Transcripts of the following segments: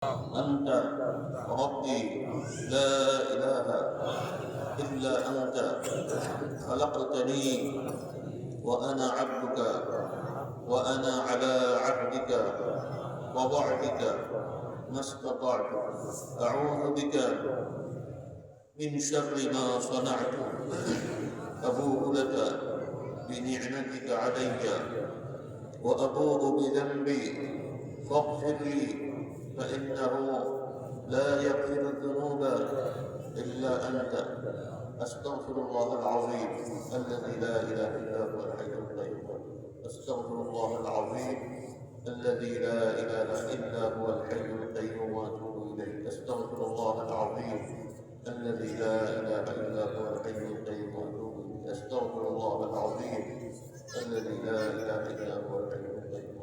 أنت ربي لا إله إلا أنت خلقتني وأنا عبدك وأنا على عهدك ووعدك ما استطعت أعوذ بك من شر ما صنعت أبوء لك بنعمتك علي وأبوء بذنبي فاغفر لي فإنه لا يغفر الذنوب إلا أنت. أستغفر الله العظيم الذي لا إله إلا هو الحي القيوم. أستغفر الله العظيم الذي لا إله إلا هو الحي القيوم وأتوب إليه. أستغفر الله العظيم الذي لا إله إلا هو الحي القيوم وأتوب إليه. أستغفر الله العظيم الذي لا إله إلا هو الحي القيوم.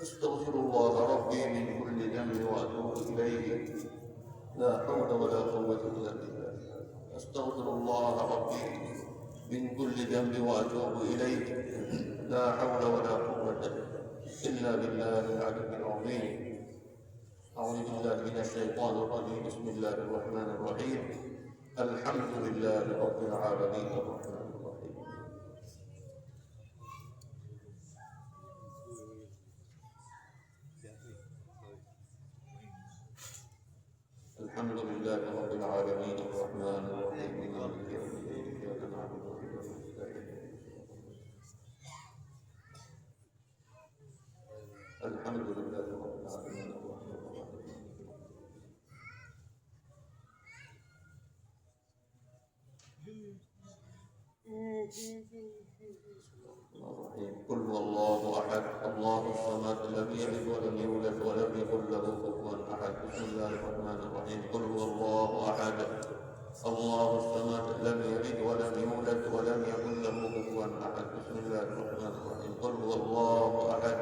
أستغفر الله ربي من كل ذنب وأتوب إليه. لا حول ولا قوة إلا بالله. أستغفر الله ربي من كل ذنب وأتوب إليه. لا حول ولا قوة إلا بالله العلي العظيم. أعوذ بالله من الشيطان الرجيم. بسم الله الرحمن الرحيم. الحمد لله رب العالمين الرحمن الرحيم. الحمد لله رب العالمين الرحمن الرحيم مالك يوم الدين إياك نعبد وإياك نستعين. الحمد لله رب العالمين الرحمن الرحيم. قل هو الله أحد الله الصمد لم يلد ولم يولد ولم يكن له كفوا أحد. بسم الله الرحمن الرحيم. قل هو الله أحد الله الصمد لم يلد ولم يولد ولم يكن له كفوا أحد. بسم الله الرحمن الرحيم. قل هو الله أحد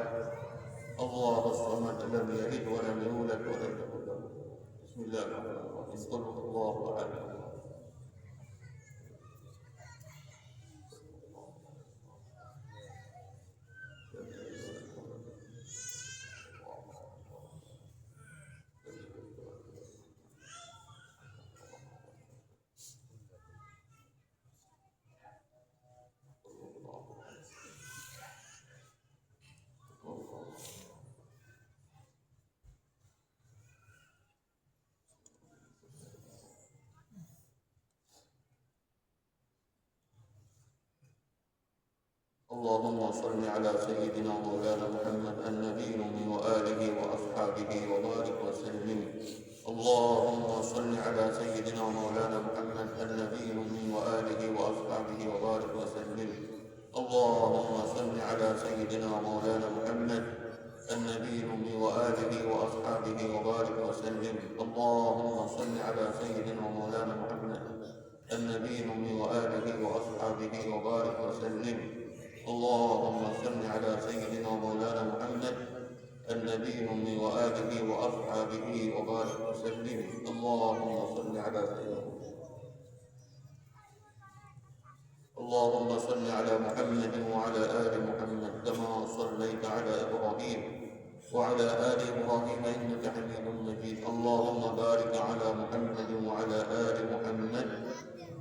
الله الصمد لم يلد ولم يولد ولم يكن له. بسم الله الرحمن الرحيم. قل هو الله أحد. اللهم صل على سيدنا مولانا محمد النبي الأمي وآله وأصحابه وبارك وسلم. اللهم صل على سيدنا مولانا محمد النبي الأمي وآله وأصحابه وبارك وسلم. اللهم صل على سيدنا مولانا محمد النبي الأمي وآله وأصحابه وبارك وسلم. اللهم صل على سيدنا مولانا محمد النبي الأمي وآله وأصحابه وبارك وسلم. اللهم صل على سيدنا مولانا محمد النبي الأمي وآله وأصحابه وبارك وسلم. اللهم صل على سيدنا اللهم صل على محمد وعلى آل محمد كما صليت على إبراهيم وعلى آل إبراهيم إنك حميد مجيد. اللهم بارك على محمد وعلى آل محمد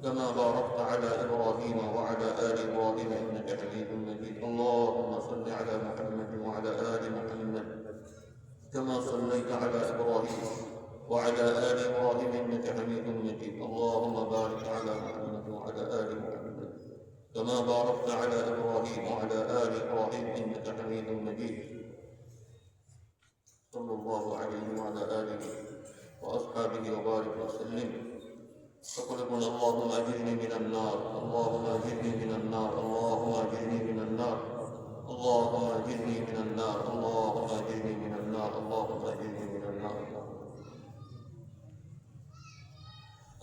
كما باركت على إبراهيم وعلى آل إبراهيم إنك حميد مجيد. اللهم صل على محمد وعلى آل محمد كما صليت على إبراهيم وعلى آل إبراهيم إنك حميد مجيد. اللهم بارك على محمد وعلى آل محمد كما باركت على إبراهيم وعلى آل إبراهيم إنك حميد مجيد. صلى الله عليه وعلى آله وأصحابه وبارك وسلم. فقل اللهم أجرني من النار اللهم أجرني من النار اللهم أجرني من النار اللهم أجرني من النار اللهم أجرني من النار اللهم أجرني من النار.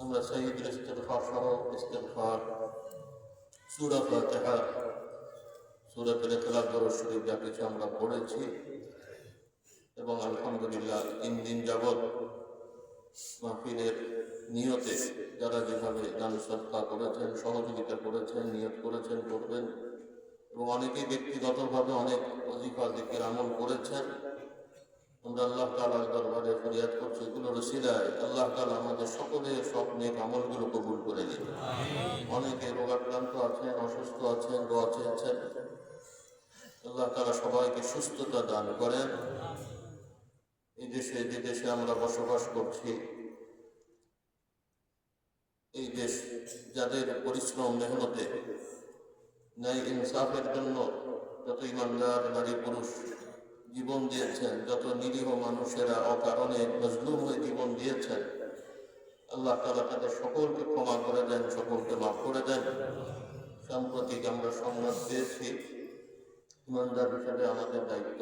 আমরা সাইয়্যিদুল ইস্তিগফার সহ ইস্তিগফার সূরা ফাতিহা সূরাতুল ইখলাস দরুদ শরীফ যা কিছু আমরা পড়েছি এবং আলহামদুলিল্লাহ 3 দিন যাবত মাহফিলের নিয়তে যারা যেভাবে দান সদকা করেছেন সহযোগিতা করেছেন নিয়ত করেছেন করবেন এবং অনেকেই ব্যক্তিগতভাবে অনেক ওজিফা জিকির আমল করেছেন আমরা আল্লাহ তাআলার দরবারে ফরিয়াদ করছি, এগুলোর ওসিলায় আল্লাহ তাআলা আমাদের সকলের সব নেক আমলগুলো কবুল করে দিন। অনেকে রোগাক্রান্ত আছেন, অসুস্থ আছেন, দোয়া চেয়েছেন, আল্লাহ তাআলা সবাইকে সুস্থতা দান করেন। এই দেশে, যে দেশে আমরা বসবাস করছি, এই দেশ যাদের পরিশ্রম মেহনতে ন্যায় ইনসাফের জন্য যত ইমানদার নারী পুরুষ জীবন দিয়েছেন, যত নিরীহ মানুষেরা অকারণে মজলুম হয়ে জীবন দিয়েছেন, আল্লাহ তাআলা তাদের সকলকে ক্ষমা করে দেন, সকলকে মাফ করে দেন। সাম্প্রতিক আমরা সংবাদ পেয়েছি, ইমানদার হিসেবে আমাদের দায়িত্ব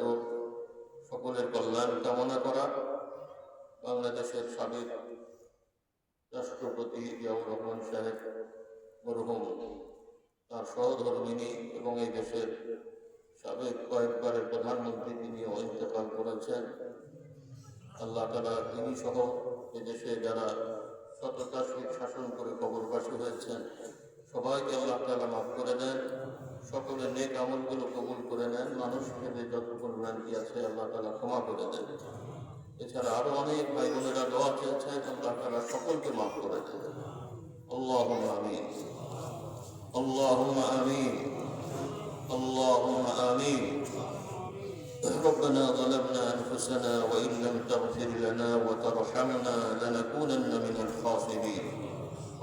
সকলের কল্যাণ কামনা করা। বাংলাদেশের সাবেক রাষ্ট্রপতি জিয়াউর রহমান সাহেব মরহুম, তার সহধর্মিণী এবং এই দেশের সাবেক কয়েকবারের প্রধানমন্ত্রী তিনিও ইন্তেকাল করেছেন। আল্লাহ তাআলা তিনি সহ এদেশে যারা সততার সহিত শাসন করে কবরবাসী হয়েছেন, সবাইকে আল্লাহ তাআলা মাফ করে দেন, সকলের নেক আমলগুলো কবুল করে নেন। মানুষ হিসেবে যত পরিমাণটি আছে আল্লাহ তাআলা ক্ষমা করে দেন। এছাড়া আরো অনেক ভাই বোনেরা দোয়া চেয়েছেন, আল্লাহ তাআলা সকলকে মাফ করে দেন। আল্লাহুম্মা আমিন, আল্লাহুম্মা আমিন, আল্লাহুম্মা আমিন। ربنا ظلمنا أنفسنا وإن لم تغفر لنا وترحمنا لنكونن من الخاسرين.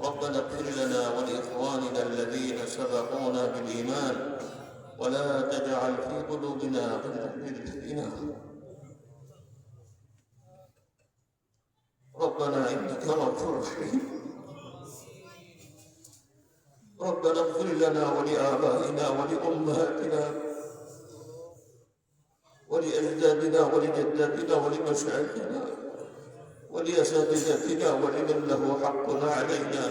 ربنا اغفر لنا ولإخواننا الذين سبقونا بالإيمان ولا تجعل في قلوبنا غلا للذين ربنا إنك رؤوف رحيم. ربنا اغفر لنا ولآبائنا ولأمهاتنا ولأجدادنا ولجداتنا ولمشايخنا ولأساتذتنا ولمن له حق علينا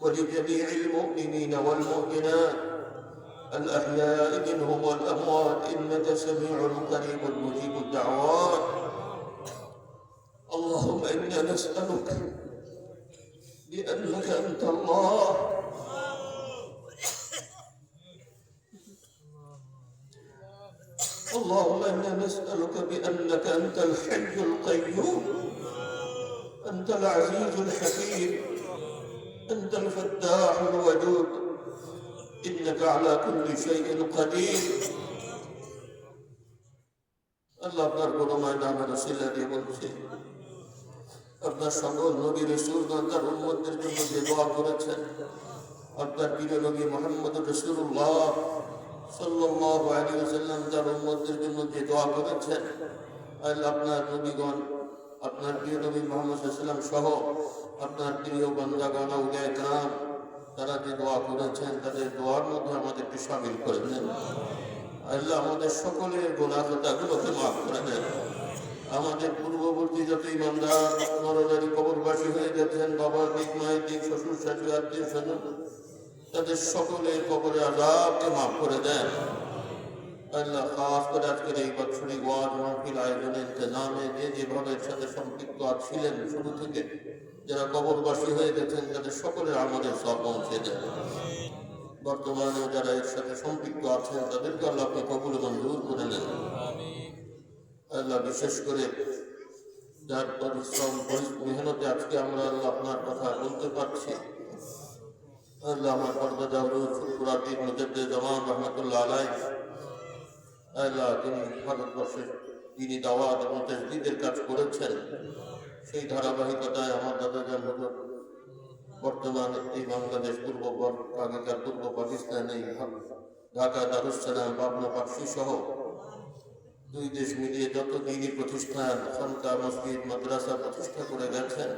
ولجميع المؤمنين والمؤمنات الأحياء منهم والأموات إنك سميع قريب مجيب الدعوات. اللهم إنا نسألك بأنك أنت الله اللهم إنا نسألك بأنك أنت الحي القيوم، أنت العزيز الحكيم، أنت الفتاح الودود، إنك على كل شيء قدير. الله আপনার গুণময় নামের ওসিলা দিয়ে বলছে, আপনার সকল নবী রাসূলগণ তার উম্মতদের জন্য যে দোয়া করেছেন, আপনার প্রিয় নবী মুহাম্মদ রাসূলুল্লাহ সাল্লাল্লাহু আলাইহি ওয়াসাল্লাম তার উম্মতদের জন্য যে দোয়া করেছেন, আল্লাহ আপনার নবীগণ, আপনার প্রিয় নবী মুহাম্মদ সাল্লাল্লাহু আলাইহি ওয়াসাল্লাম সহ আপনার প্রিয় বান্দাগণ আউলিয়া কিরাম তারা যে দোয়া করেছেন, তাদের দোয়ার মধ্যে আমাদেরকে শামিল করে নেন। আল্লাহ আমাদের সকলের গুনাহ খাতাগুলোকে মাফ করে দেন। আমাদের পূর্ববর্তী যত ইমানদার নরনারী কবরবাসী হয়ে গেছেন, বাবার দিক, মায়ের দিক, শ্বশুর শাশুড়ি, আত্মীয় স্বজন, তাদের সকলের কবরে আযাবকে মাফ করে দেন। আল্লাহ খাস করে আজকের এই বাৎসরিক ওয়াজ মাহফিল আয়োজনের ইন্তজামে যে যেভাবে এর সাথে সম্পৃক্ত ছিলেন শুরু থেকে, যারা কবরবাসী হয়ে গেছেন, তাদের সকলের আমাদের সব পৌঁছে দেন। বর্তমানে যারা এর সাথে সম্পৃক্ত আছেন, তাদেরকে আল্লাহ আপনি কবুল মঞ্জুর করে নেন। আল্লাহ বিশেষ করে যার পরিশ্রম মেহনতে আজকে আমরা আল্লাহ আপনার কথা বলতে পারছি, আল্লাহ আমার পর্দাদা হুজুর ফুরফুরাতির মুজাদ্দিদ জামান রহমাতুল্লাহ আলাইহি, আল্লাহ তিনি ভারতবর্ষের তিনি দাওয়াত এবং তাজদীদের কাজ করেছেন। সেই ধারাবাহিকতায় আমার দাদাজান হুজুর বর্তমানে এই বাংলাদেশ আগেকার পূর্ব পাকিস্তান, এই ঢাকা দারুস সালাম, পাবনা পাকশি সহ দুই দেশ মিলিয়ে যত দ্বীনী প্রতিষ্ঠান, খানকা, মসজিদ, মাদ্রাসা প্রতিষ্ঠা করে গেছেন,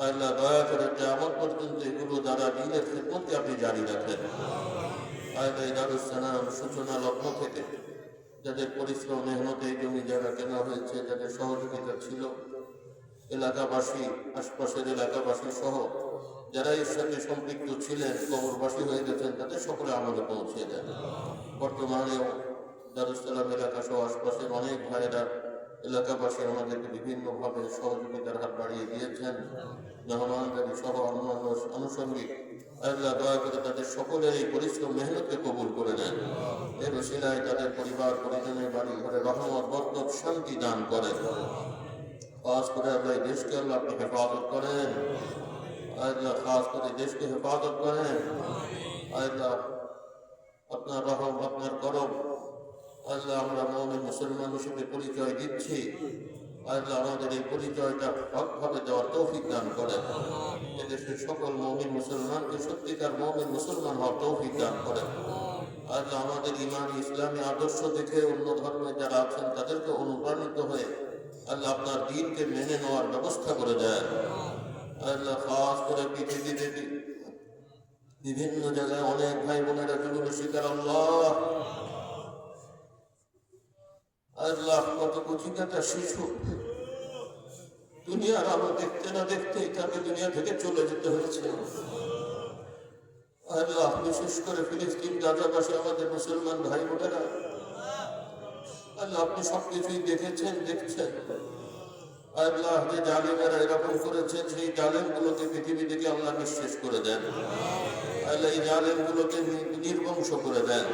আল্লাহ দয়া করে কিয়ামত পর্যন্ত এগুলো দ্বারা দ্বীনের খিদমতকে আপনি জারি রাখেন। আল্লাহ এই দারুস সালাম সূচনা লগ্ন থেকে যাদের পরিশ্রম মেহনতে এই জমি জায়গা কেনা হয়েছে, যাদের সহযোগিতা ছিল, এলাকাবাসী, আশপাশের এলাকাবাসী সহ যারা এর সাথে সম্পৃক্ত ছিলেন, কবরবাসী হয়ে গেছেন, তাদের সকলে আমাদের পৌঁছে দেন। বর্তমানেও দারুস সালাম এলাকা সহ আশপাশের অনেক ভাইয়েরা, এলাকাবাসী আমাদেরকে বিভিন্নভাবে সহযোগিতার হাত বাড়িয়ে দিয়েছেন। মেহমানদারি সহ অন্যান্য আনুষঙ্গিক আল্লাহ দয়া করে তাদের সকলের এই পরিশ্রম মেহনতকে কবুল করে নেন। এর ওসিলায় তাদের পরিবার পরিজনের বাড়ি ঘরে রহমত বরকত শান্তি দান করেন। খাস করে আল্লাহ এই দেশকে আল্লাহ আপনি হেফাজত করেন। আল্লাহ খাস করে দেশকে হেফাজত করেন। আল্লাহ আপনার রহম আপনার করম আল্লাহ আমরা মুমিন মুসলমান হিসেবে পরিচয় দিচ্ছি। আল্লাহ আমাদের এই পরিচয়টা হকভাবে দেওয়ার তৌফিক দান করেন। এদেশের সকল মুমিন মুসলমানকে সত্যিকার মুমিন মুসলমান হওয়ার তৌফিক দান করেন। আল্লাহ আমাদের ইমান ইসলামী আদর্শ দেখে অন্য ধর্মে যারা আছেন তাদেরকে অনুপ্রাণিত হয়ে আল্লাহ আপনার দ্বীনকে মেনে নেওয়ার ব্যবস্থা করে দেন। আল্লাহ খাস করে পৃথিবীতে বিভিন্ন জায়গায় অনেক ভাই বোনেরা জুলুমের শিকার। আল্লাহ আল্লাহ কত কুচিকাটা শিশু দুনিয়ার আলো দেখতে না দেখতেই তাকে দুনিয়া থেকে চলে যেতে হয়েছে। আল্লাহ বিশেষ করে ফিলিস্তিন গাজাবাসী আমাদের মুসলমান ভাই বোনেরা আল্লাহ আপনি সবকিছুই দেখেছেন দেখছেন। আল্লাহ যে জালিমেরা এরকম করেছেন সেই জালেমগুলোকে পৃথিবী থেকে আল্লাহ নিঃশেষ করে দেন। আল্লাহ এই জালেমগুলোকে নির্বংশ করে দেন।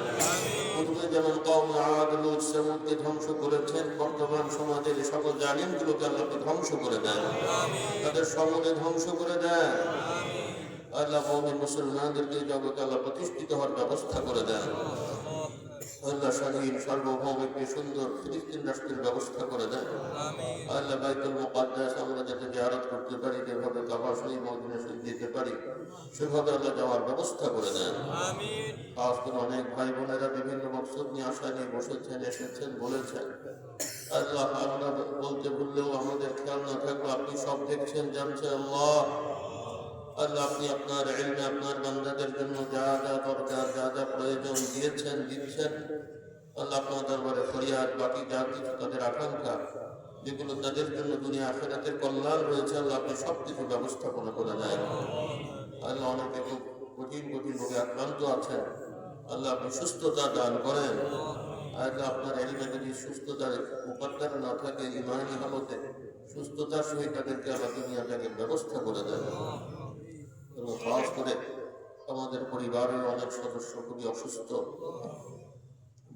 পূর্বে যেমন কওম আদ লূত সামূদকে ধ্বংস করেছেন, বর্তমান সমাজের এই সকল জালিমগুলোকে আল্লাহ ধ্বংস করে দেন, তাদের সমূলে ধ্বংস করে দেন। আল্লাহ মুমিন মুসলমানদেরকে জগতে আল্লাহ প্রতিষ্ঠিত হওয়ার ব্যবস্থা করে দেন। আল্লাহ স্বাধীন সার্বভৌম একটি সুন্দর ফিলিস্তিন রাষ্ট্রের ব্যবস্থা করে দেন। আল্লাহ বাইতুল মুকাদ্দাস আমরা যাতে জিয়ারত করতে পারি, যেভাবে কাবা শরীফ মদিনা শরীফ যেতে পারি সেভাবে আল্লাহ যাওয়ার ব্যবস্থা করে দেন। আজ করে অনেক ভাই বোনেরা বিভিন্ন মকসদ নিয়ে আশা নিয়ে বসেছেন, এসেছেন, বলেছেন। আল্লাহ আমরা বলতে বললেও আমাদের খেয়াল না থাকলে আপনি সব দেখছেন, জানছেন। আল্লাহ আল্লাহ আপনি আপনার ইলমে আপনার বান্দাদের জন্য যা যা দরকার যা যা প্রয়োজন দিয়েছেন দিচ্ছেন। আল্লাহ আপনার দরবারে ফরিয়াদ বাকি যা কিছু তাদের আকাঙ্ক্ষা যেগুলো তাদের জন্য দুনিয়া আখিরাতের কল্যাণ রয়েছে আল্লাহ আপনি সব কিছু ব্যবস্থাপনা করে দেন। আল্লাহ অনেকে খুব কঠিন কঠিন রোগে আক্রান্ত আছেন, আল্লাহ আপনি সুস্থতা দান করেন। আল্লাহ আপনার ইলমে যদি সুস্থতার মুকদ্দার না থাকে ইমানি হালতে সুস্থতার সহিত তাদেরকে আল্লাহ দুনিয়া থেকে ব্যবস্থা করে দেন। এবং খাস করে আমাদের পরিবারের অনেক সদস্য খুবই অসুস্থ,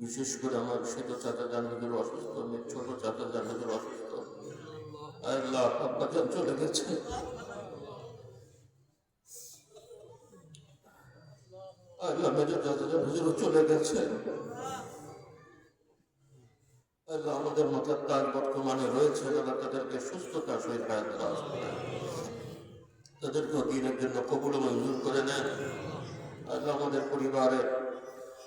বিশেষ করে আমার ছোট চাচা জানবিদের অসুস্থ, ছোট চাচা জানবিদের অসুস্থ। আল্লাহ আব্বাজান চলে গেছে, আল্লাহ মেজর চাচা হুজুরও চলে গেছে। আল্লাহ আমাদের মাথার তাজ বর্তমানে রয়েছে, আল্লাহ তাদেরকে সুস্থতার সহিত হায়াত দারাজ করেন, তাদেরকেও দিনের জন্য কবুল মঞ্জুর করে নেন। আল্লাহ আমাদের পরিবারে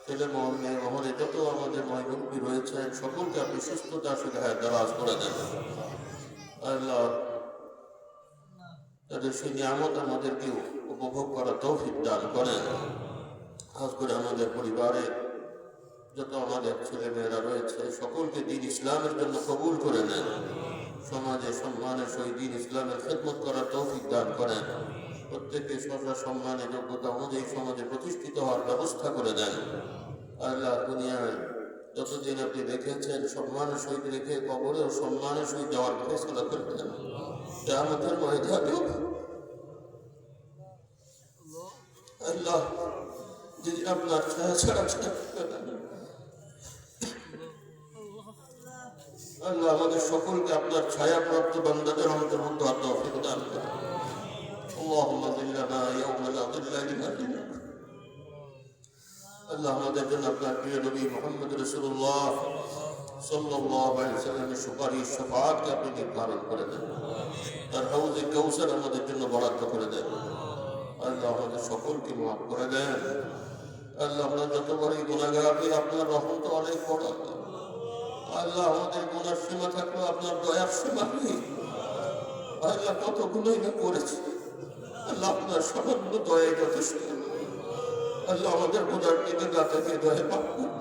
ছেলে মহল মেয়ে মহলে যত আমাদের মহিমুখী রয়েছেন সকলকে আপনি সুস্থতার সাথে হায়াত দারাজ করে দেন। আল্লাহ তাদের সেই নিয়ামত আমাদেরকে উপভোগ করা তৌফিক দান করেন। খাস করে আমাদের পরিবারে যত আমাদের ছেলে মেয়েরা রয়েছে সকলকে দিন ইসলামের জন্য কবুল করে নেন। সমাজে সম্মানের সহিত দিন ইসলামের খেদমত করার তৌফিক দান করেন। প্রত্যেককে সদা সম্মানের যোগ্যতা অনুযায়ী সমাজে প্রতিষ্ঠিত হওয়ার ব্যবস্থা করে দেন। আল্লাহ দুনিয়ায় যতদিন আপনি রেখেছেন সম্মানের সহিত রেখে কবরেও সম্মানের সহিত যাওয়ার ফেসলা করে দেন। কিয়ামতের ময়দানে আল্লাহ যদি আপনার ছায়া ছাড়া আল্লাহ আমাদের সকলকে আপনার ছায়া প্রাপ্ত বান্দাদের অন্তর্ভুক্ত হওয়ার তৌফিক দান করেন। আল্লাহুম্মা যিল্লানা ইয়াওমা লা যিল্লা ইল্লা যিল্লুক। আল্লাহ আমাদের জন্য আপনার প্রিয় নবী মুহাম্মদ রাসূলুল্লাহ সাল্লাল্লাহু আলাইহি ওয়াসাল্লামের সুপারিশ শাফাআতকে আপনি নির্ধারণ করে দেন। তার হাউজে কাউসার আমাদের জন্য বরাদ্দ করে দেন। আল্লাহ আমাদের সকলকে মাফ করে দেন। আল্লাহ আমরা যত বড়ই গুনাহগার, আপনার রহম তো অনেক বড়। আল্লাহ আমাদের গুনার সীমা থাকলেও আপনার দয়ার সীমা নেই। আল্লাহ কত গুনাহ না করেছি, আল্লাহ আপনার সামান্য দয়াই যথেষ্ট। আল্লাহ আমাদের গুনার দিকে গাতাকে দয়া পাক করুন।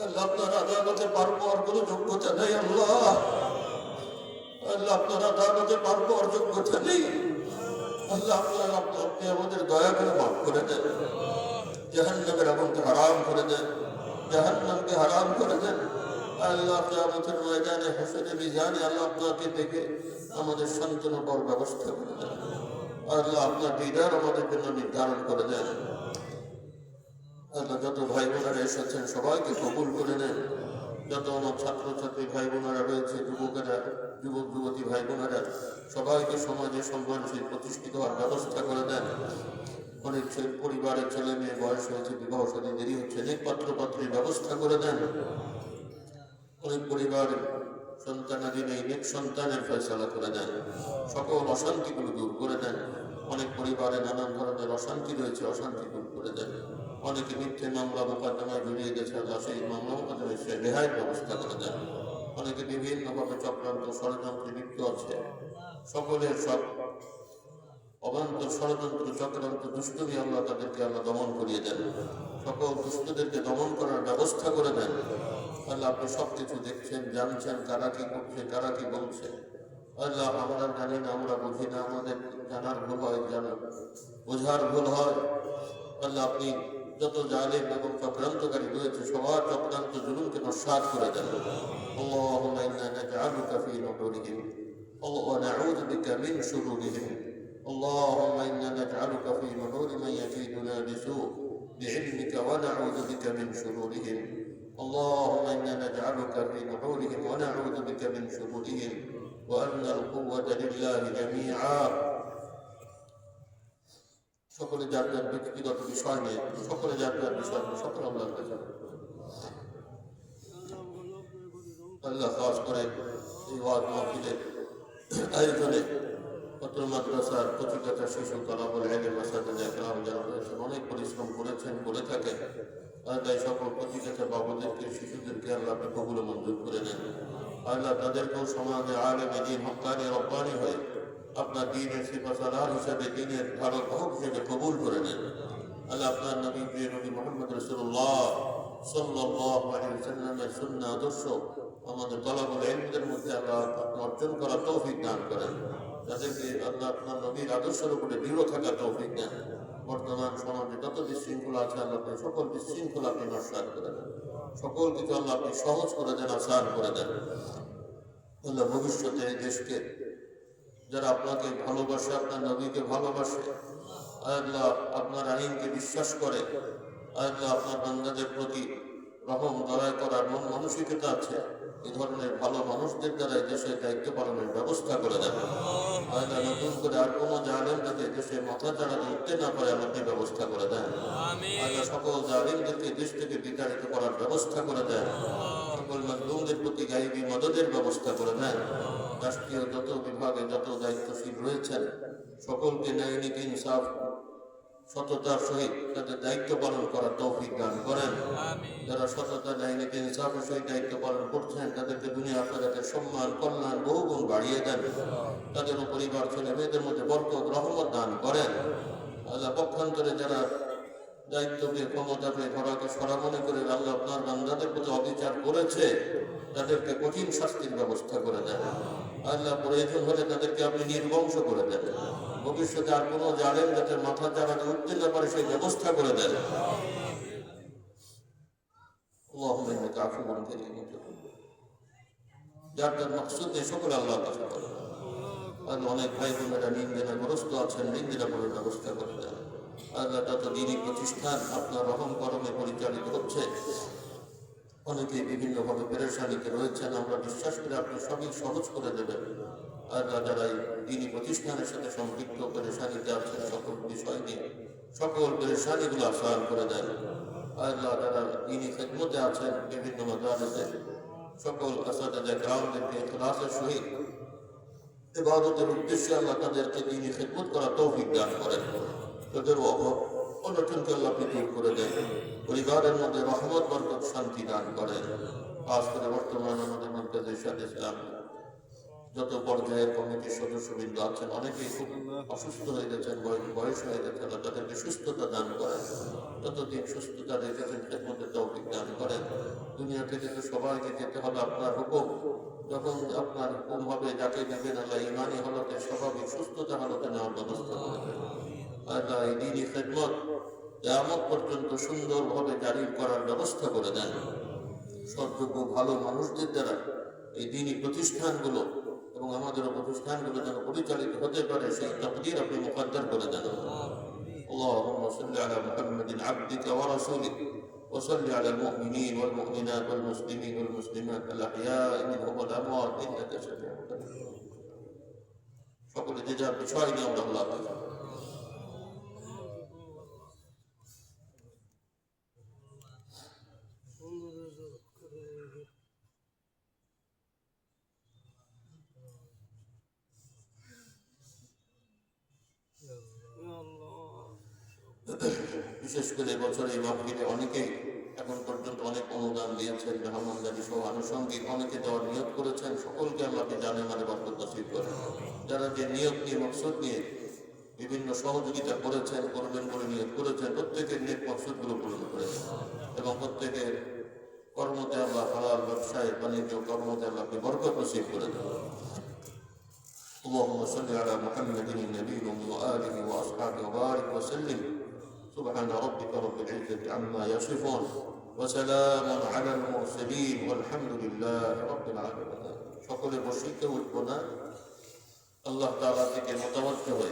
আল্লাহ আপনার আদালতে পার পাওয়ার কোনো যোগ্যতা নেই। আল্লাহ আল্লাহ আপনার আদালতে পার পাওয়ার যোগ্যতা নেই। আল্লাহ আপনি আমাদের দয়া করে মাফ করে দেন। জাহান্নামের আগুনকে হারাম করে দেন, জাহান্নামকে হারাম করে দেন। আল্লাহ কিয়ামতের ময়দানে হাসরের মিজানে আল্লাহ আপনাকে দেখে আমাদের সান্ত্বনা পাওয়ার ব্যবস্থা করে দেন। আল্লাহ আপনার দিদার আমাদের জন্য নির্ধারণ করে দেন। আল্লাহ যত ভাই বোনেরা এসেছেন সবাইকে কবুল করে নেন। যত আমার ছাত্রছাত্রী ভাই বোনেরা রয়েছে, যুবকেরা, যুবক যুবতী ভাই বোনেরা, সবাইকে সমাজে সম্মানশীল প্রতিষ্ঠিত হওয়ার ব্যবস্থা করে দেন। অনেক পরিবারের ছেলে মেয়ে বয়স হয়েছে, বিবাহ সাথে দেরি হচ্ছে, অনেক পাত্র পাত্রীর ব্যবস্থা করে দেন। অনেক পরিবারের সন্তানাদি নেই, নেক সন্তানের ফয়সালা করে দেন। সকল অশান্তিগুলো দূর করে দেন। অনেক পরিবারে নানান ধরনের অশান্তি রয়েছে, অশান্তি দূর করে দেন। অনেকে মিথ্যে মামলা মোকদ্দমায় জড়িয়ে গেছে, আল্লাহ সেই মামলা মোকদ্দমায় সে রেহাইয়ের ব্যবস্থা করে দেন। অনেকে বিভিন্নভাবে চক্রান্ত ষড়যন্ত্রে লিপ্ত আছে, সকলের সব অবান্তর ষড়যন্ত্র চক্রান্ত দুষ্টমি আল্লাহ তাদেরকে আল্লাহ দমন করিয়ে দেন। সকল দুষ্টদেরকে দমন করার ব্যবস্থা করে দেন। আল্লাহ আপনি সবকিছু দেখছেন, জানছেন, কারা কি করছে, কারা কি বলছে। আল্লাহ আমরা জানি না, আমরা বুঝি না, আমাদের জানার ভুল হয়, বোঝার ভুল হয়। আল্লাহ আপনি যত জালিম এবং চক্রান্তকারী রয়েছে সবার চক্রান্ত জুলুমকে নস্যাৎ করে দেন। اللهم إنا نجعلك في نحورهم ونعوذ بك من شرورهم. اللهم إنا نجعلك في نحور من يكيدنا بسوء بعلمك ونعوذ بك من شرورهم. اللهم إنا نجعلك في نحورهم ونعوذ بك من شرورهم وأن القوة لله جميعا. সকলে যার যার ব্যক্তিগত বিষয় নিয়ে, সকলে যার যার বিষয় নিয়ে সকলে আল্লাহর কাছে আল্লাহ খাস করে এই ওয়াজ মাহফিলের আয়োজনে পত্র মাদ্রাসার প্রতিষ্ঠাতা শিশু তালাবুল ইলম মাসাজিদে ইকরাম যারা রয়েছেন অনেক পরিশ্রম করেছেন, করে থাকেন। আর তাই সকল প্রতিষ্ঠাতা বাবুদেরকে, শিশুদেরকে আল্লাহ আপনি কবুল মঞ্জুর করে নেন। আল্লাহ তাদেরকেও সমাজে আলেমে দ্বীন, হক্কানি রব্বানি হয়ে আপনার দ্বীনের সিফাসালার হিসাবে, দ্বীনের ধারক বাহক হিসেবে কবুল করে নেন। আল্লাহ আপনার নবী প্রিয় নবী মুহাম্মদ রাসূলুল্লাহ সাল্লাল্লাহু আলাইহি ওয়াসাল্লামের সুন্নাহ আদর্শ আমাদের তলাবুল ইলমদের মধ্যে আল্লাহ অর্জন করার তৌফিক দান করেন। তাদেরকে আল্লাহ আপনার নবীর আদর্শের উপরে দৃঢ় থাকার তৌফিক দেন। বর্তমান সমাজে যত বিশৃঙ্খলা আছে আল্লাহ আপনি সকল বিশৃঙ্খলা আপনি নস্যাৎ করে দেন। সকল কিছু আল্লাহ আপনি সহজ করে দেন, আসান করে দেন। আল্লাহ ভবিষ্যতে এই দেশকে যারা আপনাকে ভালোবাসে, আপনার নবীকে ভালোবাসে, আল্লাহ আপনার আইনকে বিশ্বাস করে, আল্লাহ আপনার বান্দাদের প্রতি রহম দয়া করার মন মানসিকতা আছে, এই ধরনের ভালো মানুষদের দ্বারা এই দেশের দায়িত্ব পালনের ব্যবস্থা করে দেন। আল্লাহ নতুন করে আর কোনো জালেম যাতে দেশে মাথা চাড়াতে উঠতে না পারে আপনি ব্যবস্থা করে দেন। আল্লাহ সকল জালেমদেরকে দেশ থেকে বিতাড়িত করার ব্যবস্থা করে দেন। সকল মাজলুমদের প্রতি গায়বী মদদের ব্যবস্থা করে দেন। রাষ্ট্রীয় যত বিভাগে যত দায়িত্বশীল রয়েছেন সকলকে ন্যায় নীতি ইনসাফ সততার সহিত তাদের দায়িত্ব পালন করার তৌফিক দান করেন। যারা সততা ন্যায় নীতি ইনসাফের সহিত দায়িত্ব পালন করছেন তাদেরকে দুনিয়া আখিরাতের সম্মান কল্যাণ বহুগুণ বাড়িয়ে দেন। তাদের পরিবার ছেলে মেয়েদের মধ্যে বরকত রহমত দান করেন। আল্লাহ পক্ষান্তরে যারা দায়িত্বকে ক্ষমতাকে ধরাকে সরা মনে করে আল্লাহ আপনার বান্দাদের প্রতি অবিচার করেছে তাদেরকে কঠিন শাস্তির ব্যবস্থা করে দেন। আল্লাহ প্রয়োজন হলে তাদেরকে আপনি নির্বংশ করে দেন। ভবিষ্যতে আর কোনো জালেম যাতে মাথা চাড়াতে উঠতে না পারে সেই ব্যবস্থা করে দেন। যার যার মাকসুদ নেই সকলে আল্লাহর কাছে করে। অনেক ভাই বোনেরা নিন্দিনাগ্রস্ত আছেন, নিন্দিনাপুরের ব্যবস্থা করে দেন। আল্লাহ যত দিনী প্রতিষ্ঠান আপনার রহম করমে পরিচালিত হচ্ছে অনেকে বিভিন্নভাবে পেরেশানিতে রয়েছেন, আমরা বিশ্বাস করে আপনি সবই সহজ করে দেবেন। আল্লাহ যারা এই দিনী প্রতিষ্ঠানের সাথে সম্পৃক্ত পেরেশানিতে আছেন সকল বিষয় নিয়ে সকল পেরেশানিগুলো আসান করে দেন। আল্লাহ যারা দিনী খেদমতে আছেন বিভিন্ন মাদ্রাসাতে সকল আসাদায়ে কেরামদেরকে ইখলাসের সহিত ইবাদতের উদ্দেশ্যে আল্লাহ তাদেরকে দিনী খেদমত করার তৌফিক দান করেন। তাদের অনটনকে আল্লাহ আপনি দূর করে দেন। পরিবারের মধ্যে রহমত বরকত শান্তি দান করেন। খাস করে বর্তমান আমাদের মার্কাজে ইরশাদ ইসলাম যত পর্যায়ের কমিটির সদস্যবৃন্দ আছেন অনেকেই খুব অসুস্থ হয়ে গেছেন, বয়স হয়ে গেছে, আল্লাহ তাদেরকে সুস্থতা দান করেন। যতদিন সুস্থতা রেখেছেন খেদমতের তৌফিক দান করেন। দুনিয়া থেকে তো সবাইকে যেতে হবে আপনার হুকুম, যখন আপনার হুকুম হবে যাকে নেবেন আল্লাহ ইমানি হালতে স্বাভাবিক সুস্থতা হালতে নেওয়ার ব্যবস্থা করবেন। আল্লাহ এই দিনী খেদমত কিয়ামত পর্যন্ত সুন্দরভাবে জারি করার ব্যবস্থা করে দেন। সৎযোগ্য ভালো মানুষদের দ্বারা এই দিনই প্রতিষ্ঠানগুলো এবং আমাদের প্রতিষ্ঠানগুলো যেন পরিচালিত হতে পারে সেই তাকদীর আপনি মুকদ্দর করে দেন। اللهم صل على محمد عبدك ورسولك وصل على المؤمنين والمؤمنات والمسلمين والمسلمات الأحياء منهم والأموات إنك سميع قريب. সকলে যে যার বিষয় নিয়ে আমরা আল্লাহ বিশেষ করে বছর এই মাহফিলে অনেকেই এখন পর্যন্ত অনেক অনুদান দিয়েছেন, মেহমানদারি সহ আনুষঙ্গিক অনেকে দেওয়ার নিয়োগ করেছেন। সকলকে আল্লাহকে জানে মানে বরকত নসিব করেন। যারা যে নিয়োগ নিয়ে মকসদ নিয়ে বিভিন্ন সহযোগিতা করেছেন, করবেন বলে নিয়োগ করেছেন, প্রত্যেকের নিয়োগ মকসদগুলো পূরণ করেছেন এবং প্রত্যেকের কর্মতে আল্লাহ হালাল ব্যবসায় বাণিজ্য কর্মতে আল্লাহকে বরকত নসিব করে দেন। اللهم صل على محمد النبي وآله وأصحابه وبارك وسلم. سبحان ربك رب العزة عما يصفون وسلام على المرسلين والحمد لله رب العالمين. সকলের বসিতে উঠবো না, আল্লাহ তাআলা থেকে মতামত হয়ে